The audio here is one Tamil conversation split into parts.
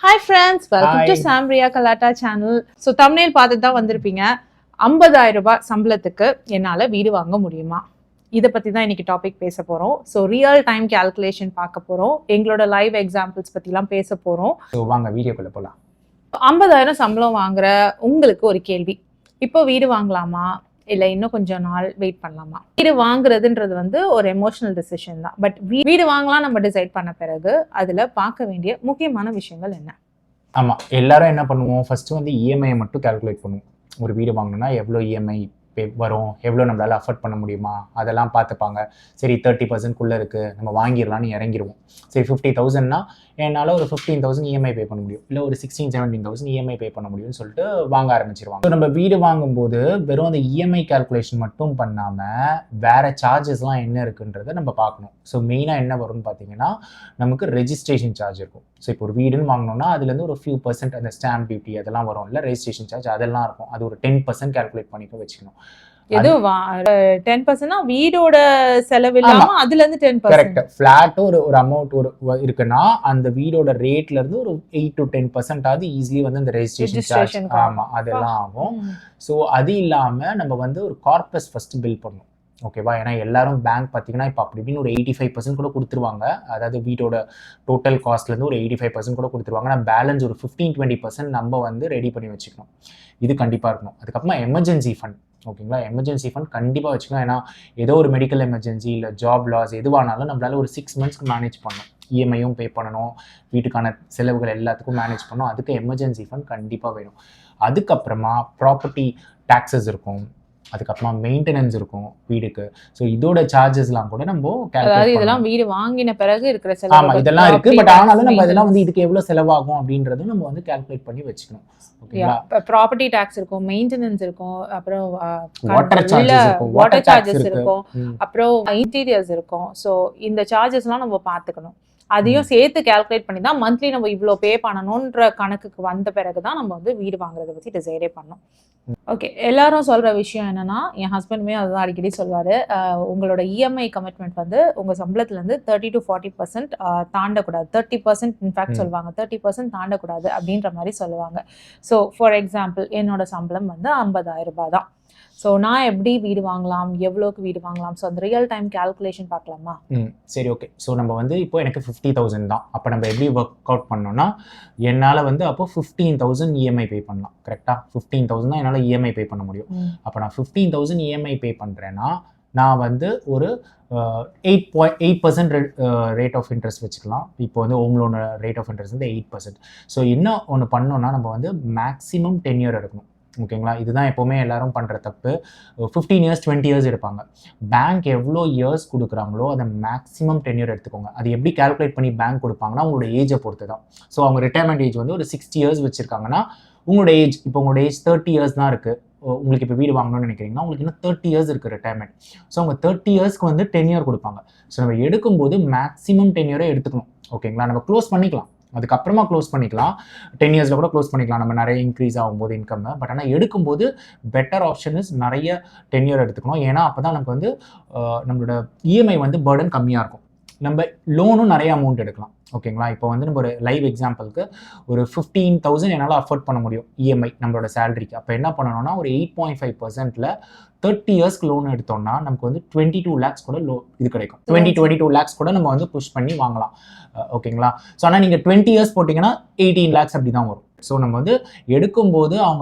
Hi friends, welcome to Samriya கலாட்டா சேனல். ஸோ தம்ப்நெயில் பார்த்துட்டு தான் வந்திருப்பீங்க. 50,000 ரூபாய் சம்பளத்துக்கு என்னால் வீடு வாங்க முடியுமா? இதை பற்றி தான் இன்னைக்கு டாபிக் பேச போகிறோம். ஸோ ரியல் டைம் கேல்குலேஷன் பார்க்க போகிறோம். எங்களோட லைவ் எக்ஸாம்பிள்ஸ் பற்றிலாம் பேச போகிறோம். ஸோ வாங்க வீடியோக்குள்ளே போகலாம். 50,000 சம்பளம் வாங்குற உங்களுக்கு ஒரு கேள்வி, இப்போ வீடு வாங்கலாமா இல்லை இன்னும் கொஞ்சம் நாள் வெயிட் பண்ணலாமா? வீடு வாங்குறதுன்றது வந்து ஒரு எமோஷனல் டிசிஷன் தான். பட் வீடு வாங்கலாம் நம்ம டிசைட் பண்ண பிறகு அதில் பார்க்க வேண்டிய முக்கியமான விஷயங்கள் என்ன? ஆமாம், எல்லாரும் என்ன பண்ணுவோம், ஃபஸ்ட்டு வந்து இஎம்ஐயை மட்டும் கால்குலேட் பண்ணுவோம். ஒரு வீடு வாங்கணும்னா எவ்வளோ இஎம்ஐ வரும், எவ்வளோ நம்மளால் அஃபோர்ட் பண்ண முடியுமா, அதெல்லாம் பார்த்துப்பாங்க. சரி 30% இருக்குது, நம்ம வாங்கிடலான்னு இறங்கிடுவோம். சரி 50,000னா என்னால் ஒரு 15,000 இஎம்ஐ பே பண்ண முடியும், இல்லை ஒரு 16,000-17,000 இஎம்ஐ பே பண்ண முடியும்னு சொல்லிட்டு வாங்க ஆரம்பிச்சிருவாங்க. ஸோ நம்ம வீடு வாங்கும்போது வெறும் அந்த இஎம்ஐ கால்குலேஷன் மட்டும் பண்ணாமல் வேறு சார்ஜஸ்லாம் என்ன இருக்குன்றதை நம்ம பார்க்கணும். ஸோ மெயினாக என்ன வரும்னு பார்த்தீங்கன்னா, நமக்கு ரெஜிஸ்ட்ரேஷன் சார்ஜ் இருக்கும். ஸோ இப்போ ஒரு வீடுன்னு வாங்கினோம்னா அதுலேருந்து ஒரு ஃபியூ பர்சன்ட் அந்த ஸ்டாம்ப் டியூட்டி அதெல்லாம் வரும், இல்லை ரெஜிஸ்ட்ரேஷன் சார்ஜ் அதெல்லாம் இருக்கும். அது ஒரு 10% கால்குலேட் பண்ணிக்க வச்சுக்கணும். எது 10% வீடோட செலவு இல்லாம அதுல இருந்து 10%. கரெக்ட். ஃபிளாட் ஒரு அமௌண்ட் ஒரு இருக்குன்னா அந்த வீடோட ரேட்ல இருந்து ஒரு 8 to 10% ஆகுது ஈஸிலி வந்து அந்த ரெஜிஸ்ட்ரேஷன் சார்ஜ். ஆமா, அதெல்லாம் ஆகும். ஸோ அது இல்லாம நம்ம வந்து ஒரு கார்பஸ் ஃபர்ஸ்ட் பில் பண்ணணும். ஓகேவா? ஏன்னா எல்லாரும் பேங்க் பார்த்தீங்கன்னா இப்போ அப்படி இப்படின்னு ஒரு 85% கூட கொடுத்துருவாங்க. அதாவது வீட்டோட டோட்டல் காஸ்ட்லேருந்து ஒரு 85% கூட கொடுத்துருவாங்க. நம்ம பேலன்ஸ் ஒரு 15-20% நம்ம வந்து ரெடி பண்ணி வச்சுக்கணும். இது கண்டிப்பாக இருக்கணும். அதுக்கப்புறமா எமர்ஜென்சி ஃபண்ட். ஓகேங்களா? எமர்ஜென்சி ஃபண்ட் கண்டிப்பாக வச்சுக்கணும். ஏன்னா ஏதோ ஒரு மெடிக்கல் எமர்ஜென்சி இல்லை ஜாப் லாஸ் எதுவானாலும் நம்மளால ஒரு 6 monthsக்கு மேனேஜ் பண்ணணும். இஎம்ஐயும் பே பண்ணணும், வீட்டுக்கான செலவுகள் எல்லாத்துக்கும் மேனேஜ் பண்ணணும். அதுக்கு எமர்ஜென்சி ஃபண்ட் கண்டிப்பாக வேணும். அதுக்கப்புறமா ப்ராப்பர்ட்டி டேக்ஸஸ் இருக்கும், அதுக்கப்புறமா மெயின்டெனன்ஸ் இருக்கும் வீடுக்கு. ஸோ இதோட சார்ஜஸ்லாம் கூட நம்ம இதெல்லாம் வீடு வாங்கின பிறகு இருக்கிற செலவு. ஆமாம், இதெல்லாம் இருக்கு. பட் ஆனாலும் நம்ம இதெல்லாம் வந்து இதுக்கு எவ்வளோ செலவாகும் அப்படின்றதும் நம்ம வந்து கால்குலேட் பண்ணி வச்சுக்கணும். ப்ராப்பர்ட்டி டாக்ஸ் இருக்கும், மெயின்டெனன்ஸ் இருக்கும், அப்புறம் வாட்டர் சார்ஜஸ் இருக்கும், அப்புறம் இன்டீரியர்ஸ் இருக்கும். ஸோ இந்த சார்ஜஸ்லாம் நம்ம பார்த்துக்கணும். அதையும் சேர்த்து கால்குலேட் பண்ணி தான் மந்த்லி நம்ம இவ்வளோ பே பண்ணணுன்ற கணக்குக்கு வந்த பிறகு தான் நம்ம வந்து வீடு வாங்குறத பற்றி டிசைடே பண்ணோம். ஓகே, எல்லாரும் சொல்கிற விஷயம் என்னன்னா, என் ஹஸ்பண்டுமே அதுதான் அடிக்கடி சொல்வார், உங்களோட இஎம்ஐ கமிட்மெண்ட் வந்து உங்கள் சம்பளத்துலேருந்து 30 to 40% தாண்டக்கூடாது. 30% இன்ஃபேக்ட் சொல்லுவாங்க, 30% தாண்டக்கூடாது அப்படின்ற மாதிரி சொல்லுவாங்க. ஸோ ஃபார் எக்ஸாம்பிள் என்னோட சம்பளம் வந்து 50,000 ரூபாய் தான். ஸோ நான் எப்படி வீடு வாங்கலாம், எவ்வளோக்கு வீடு வாங்கலாம்? ஸோ அந்த ரியல் டைம் கால்குலேஷன் பார்க்கலாமா? சரி, ஓகே. ஸோ நம்ம வந்து இப்போ எனக்கு 50,000 தான். அப்போ நம்ம எப்படி ஒர்க் அவுட் பண்ணோம்னா, என்னால் வந்து அப்போ 15,000 இஎம்ஐ பே பண்ணலாம். கரெக்டாக 15,000 தான் என்னால் இஎம்ஐ பே பண்ண முடியும். அப்போ நான் 15,000 இஎம்ஐ பே பண்ணுறேன்னா நான் வந்து ஒரு 8% ரேட் ஆஃப் இன்ட்ரெஸ்ட் வச்சுக்கலாம். இப்போ வந்து home loan rate of interest வந்து 8%. ஸோ என்ன ஒன்று பண்ணோன்னா, நம்ம வந்து மேக்ஸிமம் 10 year எடுக்கணும். ஓகேங்களா? இதுதான் எப்போவுமே எல்லாரும் பண்ணுற தப்பு. 15 years 20 years எடுப்பாங்க. பேங்க் எவ்வளோ இயர்ஸ் கொடுக்குறாங்களோ அதை மேக்ஸிமம் 10 year எடுத்துக்கோங்க. அது எப்படி கால்குலேட் பண்ணி பேங்க் கொடுப்பாங்கன்னா உங்களோட ஏஜை பொறுத்து தான். ஸோ அவங்க ரிட்டையர்மெண்ட் ஏஜ் வந்து ஒரு 60 years வச்சுருக்காங்கன்னா, உங்களோட ஏஜ் இப்போ உங்களோட ஏஜ் 30 years தான் இருக்குது. உங்களுக்கு இப்போ வீடு வாங்கணும்னு நினைக்கிறீங்கன்னா உங்களுக்கு இன்னும் 30 years இருக்குது ரிட்டையர்மெண்ட். ஸோ அவங்க 30 yearsக்கு வந்து 10 year கொடுப்பாங்க. ஸோ நம்ம எடுக்கும்போது மேக்ஸிமம் 10 year எடுத்துக்கணும். ஓகேங்களா? நம்ம க்ளோஸ் பண்ணிக்கலாம், அதுக்கப்புறமா க்ளோஸ் பண்ணிக்கலாம். 10 yearsல கூட க்ளோஸ் பண்ணிக்கலாம் நம்ம நிறைய இன்க்ரீஸ் ஆகும்போது இன்கம். பட் ஆனால் எடுக்கும்போது பெட்டர் ஆப்ஷன் இஸ் நிறைய 10 year எடுத்துக்கணும். ஏன்னா அப்போ தான் நமக்கு வந்து நம்மளோட இஎம்ஐ வந்து பர்டன் கம்மியாக இருக்கும். நம்ம லோனும் நிறைய அமௌண்ட் எடுக்கலாம். ஓகேங்களா? இப்போ வந்து நம்ம ஒரு லைவ் எக்ஸாம்பிளுக்கு ஒரு 15,000 என்னால் அஃபோர்ட் பண்ண முடியும் இஎம்ஐ நம்மளோட சேலரிக்கு. அப்போ என்ன பண்ணணும்னா ஒரு 8.5%ல 30 yearsக்கு லோன் எடுத்தோம்னா நமக்கு வந்து 22 lakhs கூட இது கிடைக்கும். 22 lakhs கூட நம்ம வந்து புஷ் பண்ணி வாங்கலாம். ஓகேங்களா? ஸோ ஆனால் நீங்கள் 20 years போட்டிங்கன்னா 18 lakhs அப்படி தான் வரும். ஸோ நம்ம வந்து எடுக்கும்போது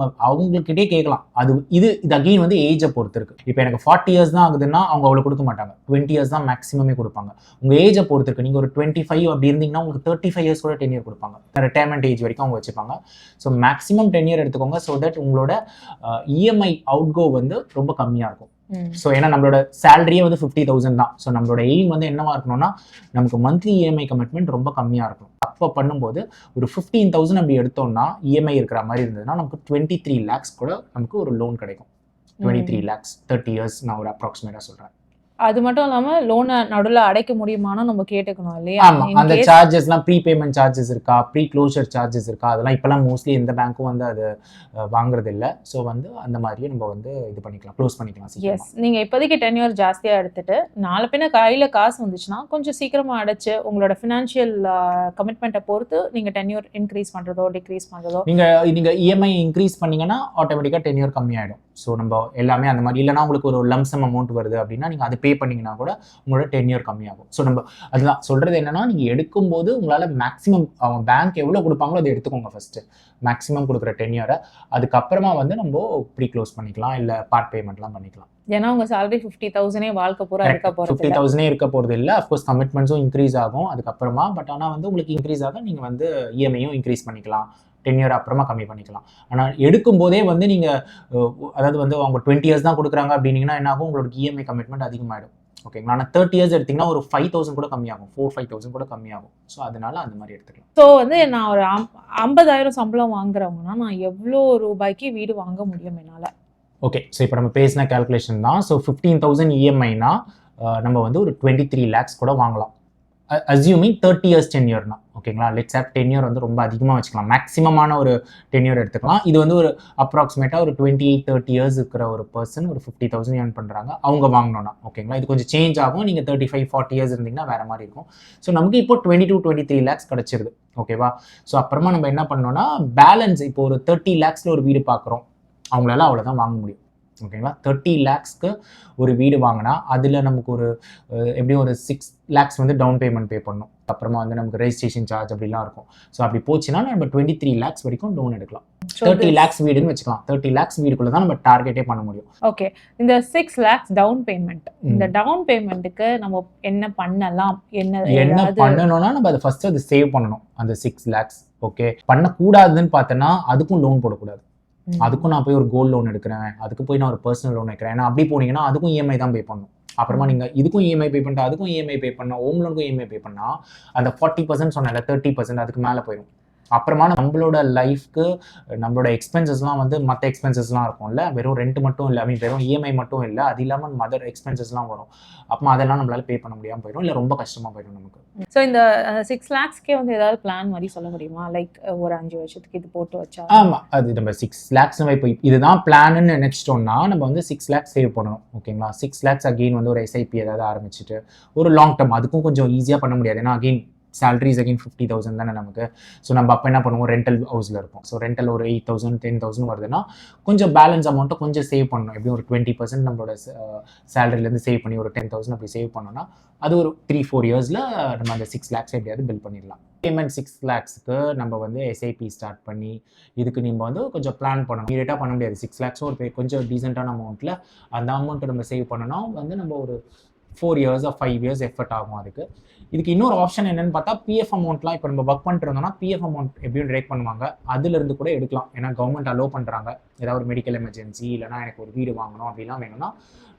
அவங்கக்கிட்டே கேட்கலாம். இது அகெயின் வந்து ஏஜை பொறுத்து இருக்குது. இப்போ எனக்கு 40 years தான் ஆகுதுன்னா அவங்க அவ்வளோ கொடுக்க மாட்டாங்க. 20 years தான் மேக்ஸிமமே கொடுப்பாங்க. உங்கள் ஏஜை பொறுத்து இருக்குது. நீங்கள் ஒரு 25 அப்படி இருந்தீங்கன்னா உங்களுக்கு 35 years கூட 10 year கொடுப்பாங்க. ரிட்டையர்மெண்ட் ஏஜ் வரைக்கும் அவங்க வச்சுப்பாங்க. ஸோ மேக்ஸிமம் 10 year எடுத்துக்கோங்க. ஸோ தட் உங்களோட இஎம்ஐ அவுட்கோ வந்து ரொம்ப கம்மியாக இருக்கும். ஸோ ஏன்னா நம்மளோட சேலரியே வந்து 50,000 தான். ஸோ நம்மளோட எய்ம் வந்து என்னவா இருக்கணும்னா, நமக்கு மந்த்லி இஎம்ஐ கமிட்மெண்ட் ரொம்ப கம்மியாக இருக்கும். அப்போ பண்ணும்போது ஒரு 15,000 அப்படி எடுத்தோம்னா இஎம்ஐ இருக்கிற மாதிரி இருந்ததுன்னா நமக்கு 23 lakhs கூட நமக்கு ஒரு லோன் கிடைக்கும். 23 lakhs 30 years நான் ஒரு அப்ராக்சிமேட்டாக சொல்கிறேன். அது மட்டும் இல்லாம லோனை நடுவுல அடைக்க முடியுமான்னு நம்ம கேட்டுக்கணும் இல்லையா? ஆமா, அந்த சார்ஜஸ்லாம் ப்ரீபேமெண்ட் சார்ஜஸ் இருக்கா, ப்ரீ க்ளோஷர் சார்ஜஸ் இருக்கா, அதெல்லாம் இப்போலாம் மோஸ்ட்லி எந்த பேங்க்கும் வந்து அது வாங்குறது இல்லை. ஸோ வந்து அந்த மாதிரியே நம்ம வந்து இது பண்ணிக்கலாம், க்ளோஸ் பண்ணிக்கலாம் எஸ், சீக்கிரமா. நீங்க இப்போதைக்கு டென்யூர் ஜாஸ்தியா எடுத்துட்டு நாளை பின்ன கையில காசு வந்துச்சுன்னா கொஞ்சம் சீக்கிரமா அடைச்சு உங்களோட ஃபினான்ஷியல் கமிட்மெண்ட்டை பொறுத்து நீங்க டென்யூர் இன்க்ரீஸ் பண்றதோ டிக்ரீஸ் பண்றதோ. நீங்க இஎம்ஐ இன்க்ரீஸ் பண்ணீங்கன்னா ஆட்டோமேட்டிக்காக டென்யூர் கம்மியாயிடும். ஸோ நம்ம எல்லாமே அந்த மாதிரி இல்லைனா உங்களுக்கு ஒரு லம்சம் அமௌண்ட் வருது அப்படின்னா நீங்கள் அதை பே பண்ணீங்கன்னா கூட உங்களோட டென்யூர் கம்மியாகும். ஸோ நம்ம அதுதான் சொல்றது என்னன்னா, நீங்கள் எடுக்கும்போது உங்களால் மேக்ஸிமம் அவங்க பேங்க் எவ்வளோ கொடுப்பாங்களோ அதை எடுத்துக்கோங்க ஃபர்ஸ்ட், மேக்ஸிமம் கொடுக்குற டென்யூரை. அதுக்கப்புறமா வந்து நம்ம ப்ரீ க்ளோஸ் பண்ணிக்கலாம், இல்லை பார்ட் பேமெண்ட்லாம் பண்ணிக்கலாம். ஏன்னா உங்க salary 50,000 வாழ்க்கை பூரா இருக்க போறது 50,000 இருக்க போகிறது இல்லை. அஃப்கோர்ஸ் கமிட்மெண்ட்ஸும் இன்க்ரீஸ் ஆகும் அதுக்கப்புறமா. பட் ஆனால் வந்து உங்களுக்கு இன்க்ரீஸ் ஆக நீங்கள் வந்து இஎம்ஐயும் இன்க்ரீஸ் பண்ணிக்கலாம், டென்யூர் அப்புறமா கம்மி பண்ணிக்கலாம். ஆனால் எடுக்கும் போதே வந்து நீங்கள் அதாவது வந்து அவங்க 20 years தான் கொடுக்குறாங்க அப்படின்னீங்கன்னா என்ன ஆகும், உங்களுக்கு இஎம்ஐ கமிட்மெண்ட் அதிகமாகிடும். ஓகேங்களா? ஆனால் 30 years எடுத்திங்கன்னா ஒரு 5,000 கூட கம்மியாகும், 4-5,000 கூட கம்மியாகும். ஸோ அதனால அந்த மாதிரி எடுத்துக்கலாம். ஸோ வந்து நான் ஒரு 50,000 சம்பளம் வாங்குறவங்கன்னா நான் எவ்வளோ ரூபாய்க்கு வீடு வாங்க முடியும் என்னால? ஓகே, ஸோ இப்போ நம்ம பேசின கேல்குலேஷன் தான். ஸோ 15,000 இஎம்ஐனா நம்ம வந்து ஒரு 23 lakhs கூட வாங்கலாம், அஸ்யூமிங் 30 years டென்யூர்னா. ஓகேங்களா? லெட்ஸ் ஹேவ் டென்யூர் வந்து ரொம்ப அதிகமாக வச்சுக்கலாம், மேக்ஸிமமான ஒரு டென்யூர் எடுத்துக்கலாம். இது வந்து ஒரு அப்ராக்சிமேட்டாக ஒரு 28-30 years இருக்கிற ஒரு பர்சன் ஒரு 50,000 ஏர்ன் பண்ணுறாங்க அவங்க வாங்கினோன்னா. ஓகேங்களா? இது கொஞ்சம் சேஞ்ச் ஆகும், நீங்கள் 35-40 years இருந்தீங்கன்னா வேறு மாதிரி இருக்கும். ஸோ நமக்கு இப்போ 22-23 lakhs கிடச்சிருது. ஓகேவா? ஸோ அப்புறமா நம்ம என்ன பண்ணோன்னா, பேலன்ஸ் இப்போ ஒரு 30 lakhsல ஒரு வீடு பார்க்குறோம், அவங்களால அவ்வளோதான் வாங்க முடியும். ஓகேங்களா? 30 lakhsக்கு ஒரு வீடு வாங்கினா அதில் நமக்கு ஒரு எப்படியும் ஒரு 6 lakhs வந்து டவுன் பேமெண்ட் பே பண்ணணும். அப்புறமா வந்து நமக்கு ரெஜிஸ்ட்ரேஷன் சார்ஜ் அப்படிலாம் இருக்கும். ஸோ அப்படி போச்சுன்னா நம்ம 23 lakhs வரைக்கும் லோன் எடுக்கலாம். 30 lakhs வீடுன்னு வச்சுக்கலாம். 30 lakhs வீடுக்குள்ள தான் நம்ம டார்கெட்டே பண்ண முடியும். ஓகே, இந்த 6 lakhs டவுன் பேமெண்ட், இந்த டவுன் பேமெண்ட்டுக்கு நம்ம என்ன பண்ணலாம்? என்ன பண்ணணும்னா நம்ம அதை ஃபர்ஸ்ட் அது சேவ் பண்ணணும், அந்த 6 lakhs. ஓகே, பண்ணக்கூடாதுன்னு பார்த்தோன்னா அதுக்கும் லோன் போடக்கூடாது. அதுக்கும் நான் போய் ஒரு கோல்டு லோன் எடுக்கிறேன், அதுக்கு போய் நான் ஒரு பர்சனல் லோன் எடுக்கிறேன், ஏன்னா அப்படி போனீங்கன்னா அதுக்கும் இஎம்ஐ தான் பே பண்ணணும். அப்புறமா நீங்கள் இதுக்கும் இஎம்ஐ பே பண்ணிட்டு அதுக்கும் இஎம்ஐ பே பண்ணால், ஹோம் லோனுக்கும் இஎம்ஐ பே பண்ணால் அந்த 40% சொன்னல 30% அதுக்கு மேலே போயிடும். அப்புறமா நம்மளோட லைஃப்க்கு நம்மளோட எக்ஸ்பென்சஸ்லாம் வந்து மற்ற எக்ஸ்பென்சஸ்லாம் இருக்கும்ல, வெறும் ரெண்ட் மட்டும் இல்லை, வெறும் இஎம்ஐ மட்டும் இல்லை, அது இல்லாமல் மதர் எக்ஸ்பென்சஸ்லாம் வரும். அப்போ அதெல்லாம் நம்மளால பே பண்ண முடியாமல் போயிடும், இல்லை ரொம்ப கஷ்டமாக போயிடும் நமக்கு. ஸோ இந்த 6 lakhsக்கே வந்து ஏதாவது பிளான் மாதிரி சொல்ல முடியுமா? லைக் ஒரு 5 வருஷத்துக்கு இது போட்டு வச்சா? ஆமாம், அது நம்ம 6 lakhs நம்ம இப்போ இதுதான் பிளான்னு நினச்சிட்டோம்னா நம்ம வந்து 6 lakhs சேவ் பண்ணணும். ஓகேங்களா? 6 lakhs அகெயின் வந்து ஒரு எஸ்ஐபி ஏதாவது ஆரம்பிச்சுட்டு ஒரு லாங் டேர்ம், அதுக்கும் கொஞ்சம் ஈஸியாக பண்ண முடியாது, ஏன்னா அகெயின் சேலரிஸ் அகெயின் 50,000 தானே நமக்கு. ஸோ நம்ம அப்போ என்ன பண்ணுவோம், ரெண்டல் ஹவுஸில் இருப்போம். ஸோ ரெண்டல் ஒரு 8,000 10,000 வருதுன்னா கொஞ்சம் பேலன்ஸ் அமௌண்ட்டை கொஞ்சம் சேவ் பண்ணணும். எப்படியும் ஒரு 20% நம்மளோட சேலரிலேருந்து சேவ் பண்ணி ஒரு 10,000 அப்படி சேவ் பண்ணோன்னா அது ஒரு 3-4 yearsல நம்ம அந்த 6 lakhs எப்படியாவது பில் பண்ணிடலாம். பேமெண்ட் 6 lakhsக்கு நம்ம வந்து எஸ்ஐபி ஸ்டார்ட் பண்ணி இதுக்கு நம்ம வந்து கொஞ்சம் பிளான் பண்ணணும். இமீடியட்டாக பண்ண முடியாது. 6 lakhs ஒரு கொஞ்சம் டீசெண்டான அமௌண்ட்டில் அந்த அமௌண்ட்டை நம்ம சேவ் பண்ணோன்னா வந்து நம்ம ஒரு 4 years or 5 years எஃபர்ட் ஆகும் அதுக்கு. இதுக்கு இன்னொரு ஆப்ஷன் என்னன்னு பார்த்தா, பிஎஃப் அமௌண்ட்லாம் இப்போ நம்ம ஒர்க் பண்ணிட்டு இருந்தோம்னா பிஎஃப் அமௌண்ட் எப்படியும் டிரெக்ட் பண்ணுவாங்க, அதுலேருந்து கூட எடுக்கலாம். ஏன்னா கவர்மெண்ட் அலோவ் பண்ணுறாங்க, ஏதாவது ஒரு மெடிக்கல் எமர்ஜென்சி இல்லைனா எனக்கு ஒரு வீடு வாங்கணும் அப்படிலாம் வேணும்னா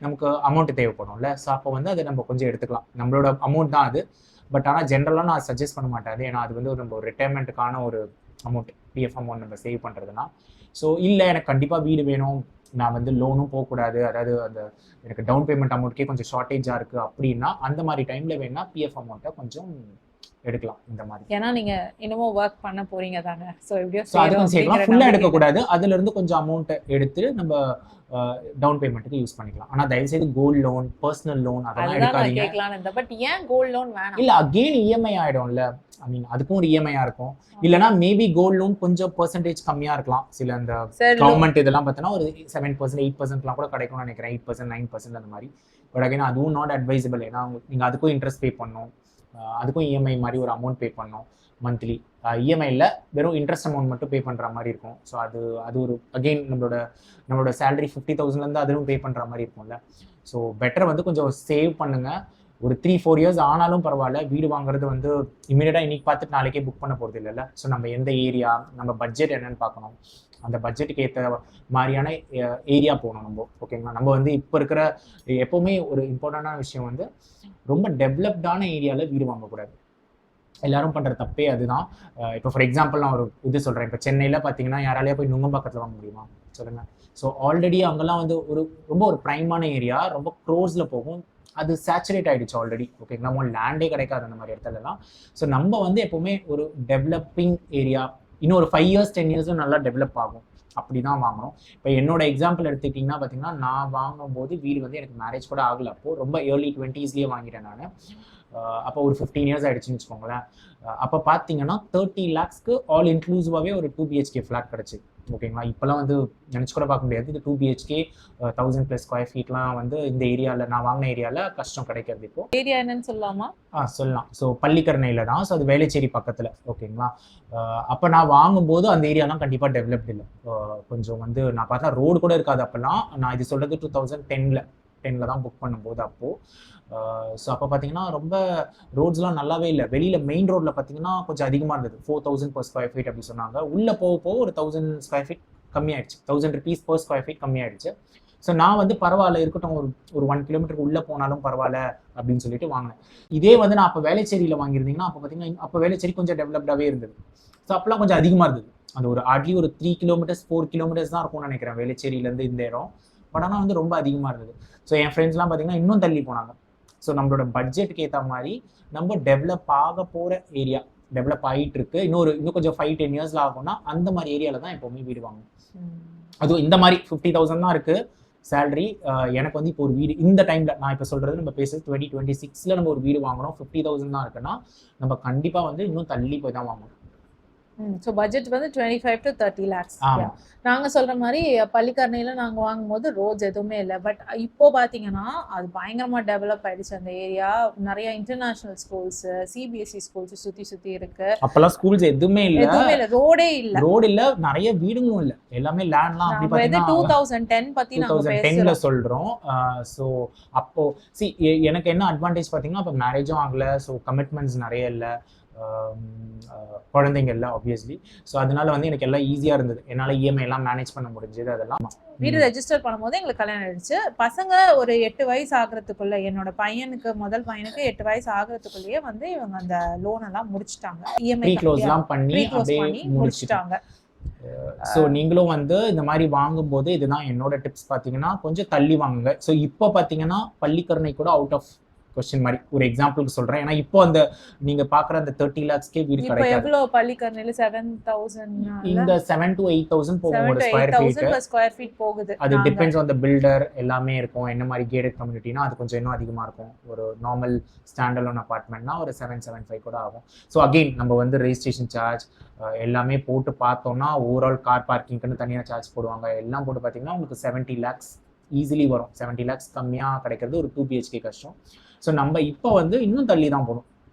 நமக்கு அமௌண்ட் தேவைப்படும்ல. ஸோ அப்போ வந்து அதை நம்ம கொஞ்சம் எடுத்துக்கலாம், நம்மளோட அமௌண்ட் தான் அது. பட் ஆனால் ஜென்ரலாக நான் சஜஸ்ட் பண்ண மாட்டேன், ஏன்னா அது வந்து நம்ம ஒரு ரிட்டைர்மெண்ட்டுக்கான ஒரு அமௌண்ட், பிஎஃப் அமௌண்ட் நம்ம சேவ் பண்ணுறதுனா. ஸோ இல்லை எனக்கு கண்டிப்பாக வீடு வேணும், நான் வந்து லோனும் போகக்கூடாது, அதாவது அந்த எனக்கு டவுன் பேமெண்ட் அமௌண்ட்கே கொஞ்சம் ஷார்ட்டேஜாக இருக்குது அப்படின்னா அந்த மாதிரி டைமில் வேணா பிஎஃப் அமௌண்ட்டை கொஞ்சம் எடுக்கலாம் இந்த மாதிரி. ஏன்னா நீங்க இன்னமும் ஒர்க் பண்ண போறீங்க தானே, ஸோ எப்படியோ அதுவும் சேர்க்கலாம், ஃபுல்லாக எடுக்கக்கூடாது, அதுலேருந்து கொஞ்சம் அமௌண்ட்டை எடுத்து நம்ம டவுன் பேமெண்ட்டுக்கு யூஸ் பண்ணிக்கலாம். ஆனால் தயவுசெய்து கோல்டு லோன், பர்சனல் லோன் அதெல்லாம் எடுக்காதீங்க. பட் ஏன் கோல்டு லோன் வேணாம்? இல்லை, அகெயின் இஎம்ஐ ஆகிடும்ல, ஐ மீன் அதுக்கும் ஒரு இஎம்ஐயாக இருக்கும். இல்லைனா மேபி கோல்டு லோன் கொஞ்சம் பர்சன்டேஜ் கம்மியாக இருக்கலாம். சில அந்த கவர்மெண்ட் இதெல்லாம் பார்த்தோன்னா ஒரு 7%, 8%லாம் கூட கிடைக்கும்னு நினைக்கிறேன், 8%, 9% அந்த மாதிரி. பட் அகைன் அதுவும் நாட் அட்வைசபிள், ஏன்னா நீங்கள் அதுக்கும் இன்ட்ரெஸ்ட் பே பண்ணணும், அதுக்கும் இஎம்ஐ மாதிரி ஒரு அமௌண்ட் பே பண்ணணும் மந்த்லி. இஎம்ஐயில் வெறும் இன்ட்ரெஸ்ட் அமௌண்ட் மட்டும் பே பண்ணுற மாதிரி இருக்கும். ஸோ அது ஒரு அகெயின் நம்மளோட சேலரி 50,000லேருந்து அதுவும் பே பண்ணுற மாதிரி இருக்கும்ல. ஸோ பெட்டர் வந்து கொஞ்சம் சேவ் பண்ணுங்கள். ஒரு 3-4 years ஆனாலும் பரவாயில்ல, வீடு வாங்குறது வந்து இமீடியட்டாக இன்னைக்கு பார்த்துட்டு நாளைக்கே புக் பண்ண போகிறது இல்லைல்ல. ஸோ நம்ம எந்த ஏரியா, நம்ம பட்ஜெட் என்னன்னு பார்க்கணும், அந்த பட்ஜெட்டுக்கு ஏற்ற மாதிரியான ஏரியா போகணும் நம்ம. ஓகேங்களா? நம்ம வந்து இப்போ இருக்கிற எப்போவுமே ஒரு இம்பார்ட்டண்டான விஷயம் வந்து ரொம்ப டெவலப்டான ஏரியாவில் வீடு வாங்கக்கூடாது. எல்லாரும் பண்ணுற தப்பே அதுதான். இப்போ ஃபார் எக்ஸாம்பிள் நான் ஒரு இது சொல்கிறேன், இப்போ சென்னையில் பார்த்தீங்கன்னா யாராலேயே போய் நுங்கம்பாக்கத்தில் வாங்க முடியுமா சொல்லுங்கள்? ஸோ ஆல்ரெடி அங்கெல்லாம் வந்து ரொம்ப ஒரு ப்ரைமான ஏரியா, ரொம்ப க்ரோஸில் போகும், அது சேச்சுரேட் ஆகிடுச்சு ஆல்ரெடி. ஓகேங்களா, நம்ம லேண்டே கிடைக்காது அந்த மாதிரி இடத்துலலாம். ஸோ நம்ம வந்து எப்போவுமே ஒரு டெவலப்பிங் ஏரியா இன்னும் ஒரு 5 years 10 years நல்லா டெவலப் ஆகும் அப்படி தான் வாங்கணும். இப்போ என்னோட எக்ஸாம்பிள் எடுத்துக்கிட்டிங்கன்னா பார்த்தீங்கன்னா, நான் வாங்கும்போது வீடு வந்து எனக்கு மேரேஜ் கூட ஆகலை. அப்போது ரொம்ப ஏர்லி 20s வாங்கிட்டேன் நான். அப்போ ஒரு 15 years ஆகிடுச்சுன்னு வச்சுக்கோங்களேன். அப்போ பார்த்தீங்கன்னா 30 lakhsக்கு ஆல் இன்க்ளூசிவாகவே ஒரு 2 BHK ஃப்ளாட் கிடச்சி. ஓகேங்களா, இப்போலாம் வந்து நினச்சி கூட பார்க்க முடியாது. இது 2 BHK 1000+ ஸ்கொயர் ஃபீட்லாம் வந்து இந்த ஏரியாவில் நான் வாங்கின ஏரியாவில் கஷ்டம் கிடைக்கிறது. இப்போ ஏரியா என்னன்னு சொல்லலாமா? சொல்லலாம். ஸோ பள்ளிக்கரணையில் தான். ஸோ அது வேளச்சேரி பக்கத்தில். ஓகேங்களா, அப்போ நான் வாங்கும்போது அந்த ஏரியாலாம் கண்டிப்பாக டெவலப்டு இல்லை. கொஞ்சம் வந்து நான் பார்த்தா ரோடு கூட இருக்காது அப்போல்லாம். நான் இது சொல்கிறது 2010 தான் புக் பண்ணும்போது அப்போது. ஸோ அப்போ பார்த்தீங்கன்னா ரொம்ப ரோட்ஸ்லாம் நல்லாவே இல்லை. வெளியில் மெயின் ரோட்டில் பார்த்தீங்கன்னா கொஞ்சம் அதிகமாக இருந்தது. 4000 per square feet அப்படி சொன்னாங்க. உள்ளே போக ஒரு 1000 square feet கம்மியாயிடுச்சு. 1000 rupees per square feet கம்மியாயிடுச்சு. ஸோ நான் வந்து பரவாயில்ல இருக்கட்டும், ஒரு 1 kilometer உள்ளே போனாலும் பரவாயில்ல அப்படின்னு சொல்லிட்டு வாங்கினேன். இதே வந்து நான் அப்போ வேளச்சேரியில் வாங்கியிருந்தீங்கன்னா அப்போ பார்த்தீங்கன்னா அப்போ வேளச்சேரி கொஞ்சம் டெவலப்டாகவே இருந்தது. ஸோ அப்போலாம் கொஞ்சம் அதிகமாக இருந்தது. அந்த ஒரு ஹார்ட்லி ஒரு 3 kilometers 4 kilometers தான் இருக்கும்னு நினைக்கிறேன் வேளச்சேரியிலேருந்து இந்த இடம். பட் ஆனால் வந்து ரொம்ப அதிகமாக இருந்தது. ஸோ என் ஃப்ரெண்ட்ஸ்லாம் பார்த்தீங்கன்னா இன்னும் தள்ளி போனாங்க. ஸோ நம்மளோட பட்ஜெட்டுக்கு ஏற்ற மாதிரி நம்ம டெவலப் ஆக போகிற ஏரியா, டெவலப் ஆகிட்டு இருக்கு, இன்னும் கொஞ்சம் 5-10 years ஆகும்னா அந்த மாதிரி ஏரியாவில் தான் எப்போவுமே வீடு வாங்கணும். அதுவும் இந்த மாதிரி 50,000 தான் இருக்குது சேலரி. எனக்கு வந்து இப்போ ஒரு வீடு இந்த டைமில் நான் இப்போ சொல்கிறது நம்ம பேசுறது 2026 நம்ம ஒரு வீடு வாங்கணும், 50,000 தான் இருக்குன்னா நம்ம கண்டிப்பாக வந்து இன்னும் தள்ளி போய் தான் வாங்கணும். ஸோ பட்ஜெட் வந்து 25 to 30 lakhs. நாங்கள் சொல்கிற மாதிரி பள்ளிக்கரணையில் நாங்கள் வாங்கும்போது ரோட்ஸ் எதுவுமே இல்லை. பட் இப்போ பார்த்தீங்கன்னா அது பயங்கரமாக டெவலப் ஆயிடுச்சு அந்த ஏரியா. நிறைய இன்டர்நேஷனல் ஸ்கூல்ஸ், CBSE ஸ்கூல்ஸ் சுற்றி இருக்கு. அப்போல்லாம் ஸ்கூல்ஸ் எதுவுமே இல்லை, ரோடே இல்லை, ரோடு இல்லை, நிறைய வீடுங்களும் இல்லை, எல்லாமே லேண்ட்லாம். அப்படி பார்த்தீங்கன்னா 2010 பற்றி 2010ல சொல்கிறோம். ஸோ அப்போ எனக்கு என்ன அட்வான்டேஜ் பார்த்தீங்கன்னா அப்போ மேரேஜும் ஆகலை. ஸோ கமிட்மெண்ட்ஸ் நிறைய இல்லை, குழந்தைங்க இல்லை ஆப்வியஸ்லி. ஸோ அதனால வந்து எனக்கு எல்லாம் ஈஸியாக இருந்தது. என்னால் EMI எல்லாம் மேனேஜ் பண்ண முடிஞ்சது. அதெல்லாம் வீடு ரெஜிஸ்டர் பண்ணும்போது எங்களுக்கு கல்யாணம் ஆயிடுச்சு. பசங்க ஒரு 8 வயசு ஆகுறதுக்குள்ள, என்னோட பையனுக்கு முதல் பையனுக்கு 8 வயசு ஆகுறதுக்குள்ளேயே வந்து இவங்க அந்த லோன் எல்லாம் முடிச்சுட்டாங்க. EMI க்ளோஸ்லாம் பண்ணி முடிச்சுட்டாங்க. ஸோ நீங்களும் வந்து இந்த மாதிரி வாங்கும்போது இதுதான் என்னோட டிப்ஸ். பார்த்தீங்கன்னா கொஞ்சம் தள்ளி வாங்குங்க. ஸோ இப்போ பார்த்தீங்கன்னா பள்ளிக்கரணை கூட அவுட் ஆஃப் கொஸ்டின் மாதிரி ஒரு எக்ஸாம்பிளுக்கு சொல்றேன். ஏன்னா இப்போ அந்த நீங்க பாக்குற அந்த 30 lakhsக்கே வீடு கிடைக்காது. எவ்வளவு பள்ளிக்கரணையில 7,000 இந்த 7 to 8,000 போகும் ஒரு ஸ்கொயர் ஃபீட் போகுது. அது டிபெண்ட்ஸ் ஆன் தி பில்டர், எல்லாமே இருக்கும். என்ன மாதிரி கேட்டட் கம்யூனிட்டினா அது கொஞ்சம் இன்னும் அதிகமா இருக்கும். ஒரு நார்மல் ஸ்டாண்ட் அலோன் அபார்ட்மெண்ட்னா ஒரு 7-7.5 கூட ஆகும். ஸோ அகெயின் நம்ம வந்து ரெஜிஸ்ட்ரேஷன் சார்ஜ் எல்லாமே போட்டு பார்த்தோம்னா ஓவரால் கார் பார்க்கிங்க்குன்னு தனியாக சார்ஜ் போடுவாங்க. எல்லாம் போட்டு பார்த்தீங்கன்னா உங்களுக்கு 70 lakhs ஈஸிலி வரும். 70 lakhs கம்மியாக கிடைக்கிறது ஒரு 2 BHK கஷ்டம். ஸோ நம்ம இப்போ வந்து இன்னும் தள்ளி தான் போகணும்.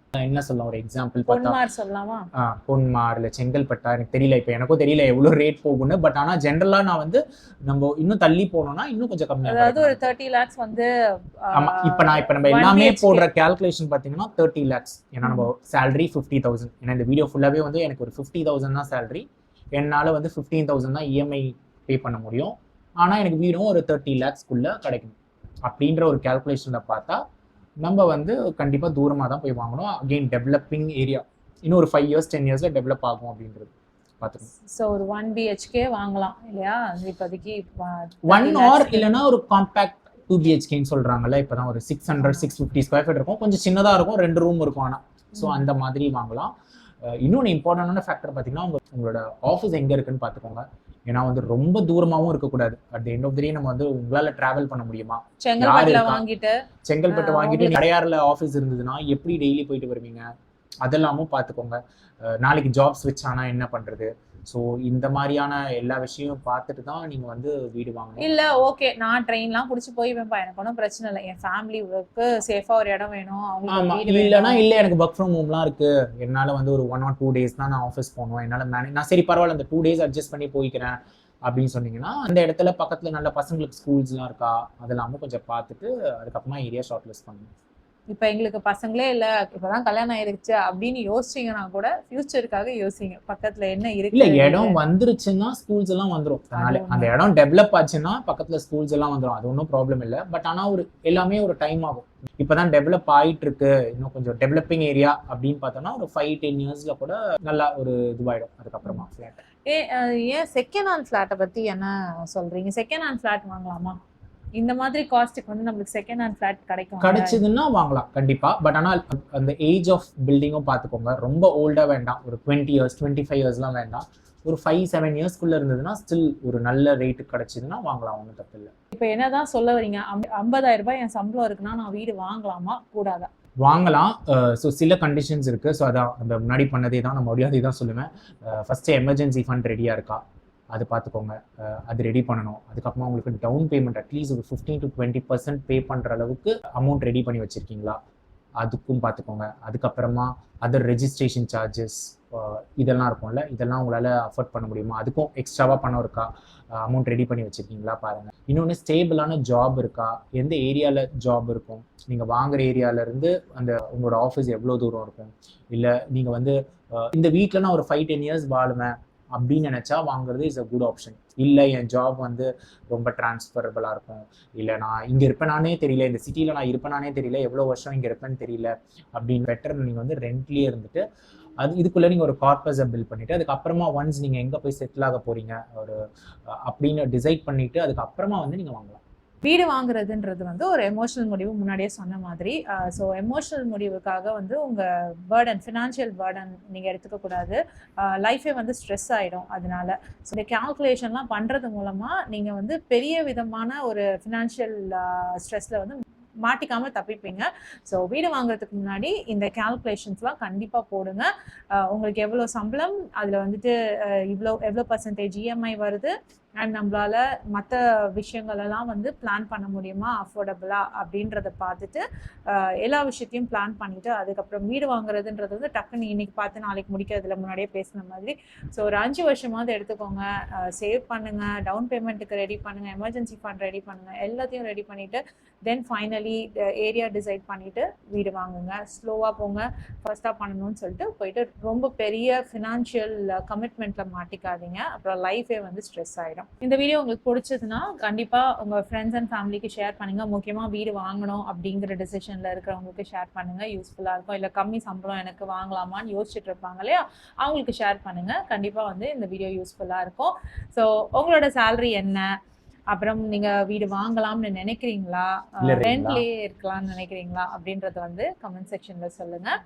என்ன சொல்லலாம், ஒரு எக்ஸாம்பிள் பார்த்தா பொன்மார் இல்லை செங்கல்பட்டா, எனக்கு தெரியல, இப்போ எனக்கும் தெரியல எவ்வளோ ரேட் போகும்னு. பட் ஆனால் ஜென்ரலாக நான் வந்து நம்ம இன்னும் தள்ளி போனோம்னா இன்னும் கொஞ்சம் கம்மியாக, அதாவது ஒரு 30 lakhs வந்து. ஆமாம், இப்போ நம்ம எல்லாமே போடுற கேல்குலேஷன் பார்த்தீங்கன்னா 30 lakhs. ஏன்னா நம்ம சேலரி 50,000. ஏன்னா இந்த வீடியோ ஃபுல்லாகவே வந்து எனக்கு ஒரு 50,000 தான் சேலரி. என்னால் வந்து 15,000 தான் EMI பே பண்ண முடியும். ஆனால் எனக்கு வீடும் ஒரு 30 lakhsக்குள்ளே கிடைக்கணும் அப்படின்ற ஒரு கேல்குலேஷனில் பார்த்தா நம்ம வந்து கண்டிப்பாக தூரமாக தான் போய் வாங்கணும். அகெயின் டெவலப்பிங் ஏரியா, இன்னும் ஒரு 5 years 10 yearsல டெவலப் ஆகும் அப்படின்றது பார்த்துக்கணும். ஸோ ஒரு 1 BHK வாங்கலாம் இல்லையா இப்போதைக்கு? 1 or இல்லைன்னா ஒரு காம்பேக்ட் 2 BHKன்னு சொல்கிறாங்கல்ல, இப்போ தான் ஒரு 600-650 ஸ்கொயர் ஃபீட் இருக்கும். கொஞ்சம் சின்னதாக இருக்கும், 2 ரூம் இருக்கும். ஆனால் ஸோ அந்த மாதிரி வாங்கலாம். இன்னொன்று இம்பார்ட்டண்டான ஃபேக்டர் பார்த்தீங்கன்னா உங்களோட ஆஃபீஸ் எங்கே இருக்குன்னு பார்த்துக்கோங்க. ஏன்னா வந்து ரொம்ப தூரமாகவும் இருக்கக்கூடாது. அட் எண்ட் ஆஃப் தி டே நம்ம வந்து உங்களால் ட்ராவல் பண்ண முடியுமா? செங்கல்பட்டு வாங்கிட்டு அடையாறுல ஆஃபீஸ் இருந்ததுன்னா எப்படி டெய்லி போயிட்டு வருவீங்க? அதெல்லாமும் பார்த்துக்கோங்க. நாளைக்கு ஜாப் ஸ்விட்ச் ஆனால் என்ன பண்ணுறது? ஸோ இந்த மாதிரியான எல்லா விஷயமும் பார்த்துட்டு தான் நீங்கள் வந்து வீடு வாங்கணும். இல்லை ஓகே, நான் ட்ரெயின்லாம் பிடிச்சி போய்வேன்ப்பா, எனக்கு ஒன்றும் பிரச்சனை இல்லை. என் ஃபேமிலிக்கு சேஃபாக ஒரு இடம் வேணும். ஆமாம், இல்லைன்னா இல்லை எனக்கு ஒர்க் ஃப்ரம் ஹோம்லாம் இருக்குது, என்னால் வந்து ஒரு 1 or 2 days தான் நான் ஆஃபீஸ் போகணும், என்னால் நான் சரி பரவாயில்ல அந்த 2 days அட்ஜஸ்ட் பண்ணி போய்க்கிறேன் அப்படின்னு சொன்னீங்கன்னா அந்த இடத்துல பக்கத்தில் நல்ல பசங்களுக்கு ஸ்கூல்ஸ்லாம் இருக்கா அதெல்லாமும் கொஞ்சம் பார்த்துட்டு அதுக்கப்புறமா ஏரியா ஷார்ட் லிஸ்ட் பண்ணணும். இப்போ எங்களுக்கு பசங்களே இல்லை, இப்போதான் கல்யாணம் ஆயிடுச்சு அப்படின்னு யோசிச்சிங்கன்னா கூட ஃபியூச்சருக்காக யோசிங்க, பக்கத்தில் என்ன இருக்கு. இல்லை இடம் வந்துருச்சுன்னா ஸ்கூல்ஸ் எல்லாம் வந்துடும். அதனால அந்த இடம் டெவலப் ஆச்சுன்னா பக்கத்தில் ஸ்கூல்ஸ் எல்லாம் வந்துடும், அது ஒன்றும் ப்ராப்ளம் இல்லை. பட் ஆனால் ஒரு எல்லாமே ஒரு டைம் ஆகும். இப்போதான் டெவலப் ஆகிட்டு இருக்கு, இன்னும் கொஞ்சம் டெவலப்பிங் ஏரியா அப்படின்னு பார்த்தோம்னா ஒரு 5-10 yearsல கூட நல்லா ஒரு இதுவாயிடும். அதுக்கப்புறமா ஃப்ளாட் ஏன் செகண்ட் ஹேண்ட் ஃப்ளாட்டை பற்றி என்ன சொல்றீங்க? செகண்ட் ஹேண்ட் ஃப்ளாட் வாங்கலாமா? இந்த மாதிரி காஸ்ட்டுக்கு வந்து நம்மளுக்கு செகண்ட் ஹேண்ட் ஃபிளாட் கிடைக்கும். கிடைச்சதுன்னா வாங்கலாம் கண்டிப்பா. பட் ஆனால் அந்த ஏஜ் ஆஃப் பில்டிங்கும் பார்த்துக்கோங்க. ரொம்ப ஓல்டா வேண்டாம், ஒரு 20 இயர்ஸ் 25 இயர்ஸ்லாம் வேண்டாம். ஒரு 5-7 இயர்ஸ்க்குள்ள இருந்ததுன்னா ஸ்டில் ஒரு நல்ல ரேட்டு கிடைச்சதுன்னா வாங்கலாம், ஒன்றும் தப்பு இல்லை. இப்போ என்னதான் சொல்ல வரீங்க, 50,000 ரூபாய் என் சம்பளம் இருக்குன்னா நான் வீடு வாங்கலாமா கூடாதா? வாங்கலாம். ஸோ சில கண்டிஷன்ஸ் இருக்கு. ஸோ அதான் அந்த முன்னாடி பண்ணதே தான் நான் மறுபடியும் அதே தான் சொல்லுவேன். ஃபர்ஸ்ட் எமர்ஜென்சி ஃபண்ட் ரெடியா இருக்கா அது பார்த்துக்கோங்க. அது ரெடி பண்ணணும். அதுக்கப்புறமா உங்களுக்கு டவுன் பேமெண்ட் அட்லீஸ்ட் ஒரு 15 to 20% பே பண்ணுற அளவுக்கு அமௌண்ட் ரெடி பண்ணி வச்சுருக்கீங்களா அதுக்கும் பார்த்துக்கோங்க. அதுக்கப்புறமா அதர் ரெஜிஸ்ட்ரேஷன் சார்ஜஸ் இதெல்லாம் இருக்கும்ல, இதெல்லாம் உங்களால் அஃபோர்ட் பண்ண முடியுமா, அதுக்கும் எக்ஸ்ட்ராவாக பணம் இருக்கா, அமௌண்ட் ரெடி பண்ணி வச்சுருக்கீங்களா பாருங்கள். இன்னொன்று ஸ்டேபிளான ஜாப் இருக்கா, எந்த ஏரியாவில் ஜாப் இருக்கும், நீங்கள் வாங்குகிற ஏரியாவிலேருந்து அந்த உங்களோட ஆஃபீஸ் எவ்வளோ தூரம் இருக்கும், இல்லை நீங்கள் வந்து இந்த வீட்டில் நான் ஒரு 5-10 இயர்ஸ் வாழுவேன் அப்படின்னு நினச்சா வாங்குறது இஸ் அ குட் ஆப்ஷன். இல்லை என் ஜாப் வந்து ரொம்ப டிரான்ஸ்ஃபரபிளாக இருக்கும், இல்லை நான் இங்கே இருப்பேனானே தெரியல, இந்த சிட்டியில் நான் இருப்பேனானே தெரியல, எவ்வளோ வருஷம் இங்கே இருப்பேன்னு தெரியல அப்படின்னு பெட்டர் நீங்கள் வந்து ரெண்ட்லேயே இருந்துட்டு இதுக்குள்ளே நீங்கள் ஒரு கார்பஸை பில்ட் பண்ணிவிட்டு அதுக்கப்புறமா ஒன்ஸ் நீங்கள் எங்கே போய் செட்டில் ஆக போகிறீங்க ஒரு அப்படின்னு டிசைட் பண்ணிவிட்டு அதுக்கப்புறமா வந்து நீங்கள் வாங்கலாம். வீடு வாங்குறதுன்றது வந்து ஒரு எமோஷனல் முடிவு, முன்னாடியே சொன்ன மாதிரி. ஸோ எமோஷனல் முடிவுக்காக வந்து உங்கள் பேர்டன், ஃபினான்ஷியல் பேர்டன் நீங்கள் எடுத்துக்கக்கூடாது. லைஃபே வந்து ஸ்ட்ரெஸ் ஆகிடும். அதனால ஸோ இந்த கேல்குலேஷன்லாம் பண்ணுறது மூலமாக நீங்கள் வந்து பெரிய விதமான ஒரு ஃபினான்ஷியல் ஸ்ட்ரெஸ்ஸில் வந்து மாட்டிக்காமல் தப்பிப்பீங்க. ஸோ வீடு வாங்குறதுக்கு முன்னாடி இந்த கேல்குலேஷன்ஸ்லாம் கண்டிப்பாக போடுங்க. உங்களுக்கு எவ்வளோ சம்பளம், அதில் வந்துட்டு எவ்வளோ பர்சன்டேஜ் இஎம்ஐ வருது, அண்ட் நம்மளால மற்ற விஷயங்களெல்லாம் வந்து பிளான் பண்ண முடியுமா அஃபோர்டபுளா அப்படின்றத பார்த்துட்டு எல்லா விஷயத்தையும் பிளான் பண்ணிவிட்டு அதுக்கப்புறம் வீடு வாங்குறதுன்றது வந்து டக்குன்னு இன்னைக்கு பார்த்து நாளைக்கு முடிக்கிறதுல முன்னாடியே பேசின மாதிரி. ஸோ ஒரு 5 வருஷமாவது எடுத்துக்கோங்க. சேவ் பண்ணுங்கள், டவுன் பேமெண்ட்டுக்கு ரெடி பண்ணுங்கள், எமர்ஜென்சி ஃபண்ட் ரெடி பண்ணுங்கள், எல்லாத்தையும் ரெடி பண்ணிவிட்டு தென் ஃபைனலி ஏரியா டிசைட் பண்ணிவிட்டு வீடு வாங்குங்க. ஸ்லோவாக போங்க, ஃபர்ஸ்ட்டாக பண்ணணும்னு சொல்லிட்டு போயிட்டு ரொம்ப பெரிய ஃபினான்ஷியல் கமிட்மெண்ட்டில் மாட்டிக்காதீங்க. அப்புறம் லைஃபே வந்து ஸ்ட்ரெஸ் ஆகிடும். இந்த வீடியோ உங்களுக்கு பிடிச்சதுன்னா கண்டிப்பாக உங்கள் ஃப்ரெண்ட்ஸ் அண்ட் ஃபேமிலிக்கு ஷேர் பண்ணுங்கள். முக்கியமாக வீடு வாங்கணும் அப்படிங்கிற டிசிஷனில் இருக்கிறவங்களுக்கு ஷேர் பண்ணுங்கள், யூஸ்ஃபுல்லாக இருக்கும். இல்லை கம்மி சம்பளம் எனக்கு வாங்கலாமான்னு யோசிச்சுட்டு இருப்பாங்க இல்லையா, அவங்களுக்கு ஷேர் பண்ணுங்கள். கண்டிப்பாக வந்து இந்த வீடியோ யூஸ்ஃபுல்லாக இருக்கும். ஸோ உங்களோட சேலரி என்ன, அப்புறம் நீங்கள் வீடு வாங்கலாம்னு நினைக்கிறீங்களா, ரெண்ட்லேயே இருக்கலாம்னு நினைக்கிறீங்களா அப்படின்றத வந்து கமெண்ட் செக்ஷனில் சொல்லுங்கள்.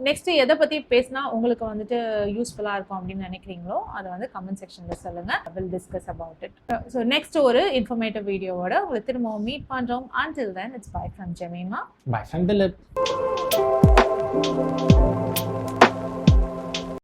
நெக்ஸ்ட் எதை பற்றி பேசினா உங்களுக்கு வந்துட்டு யூஸ்ஃபுல்லாக இருக்கும் அப்படின்னு நினைக்கிறீங்களோ அதை வந்து கமெண்ட் செக்ஷனில் சொல்லுங்கள். Will discuss about it. So next ஒரு இன்ஃபர்மேட்டிவ் வீடியோவோட உங்களை திரும்பவும் மீட் பண்ணுறோம். Until then, it's bye from Jemima. Bye from Dilip.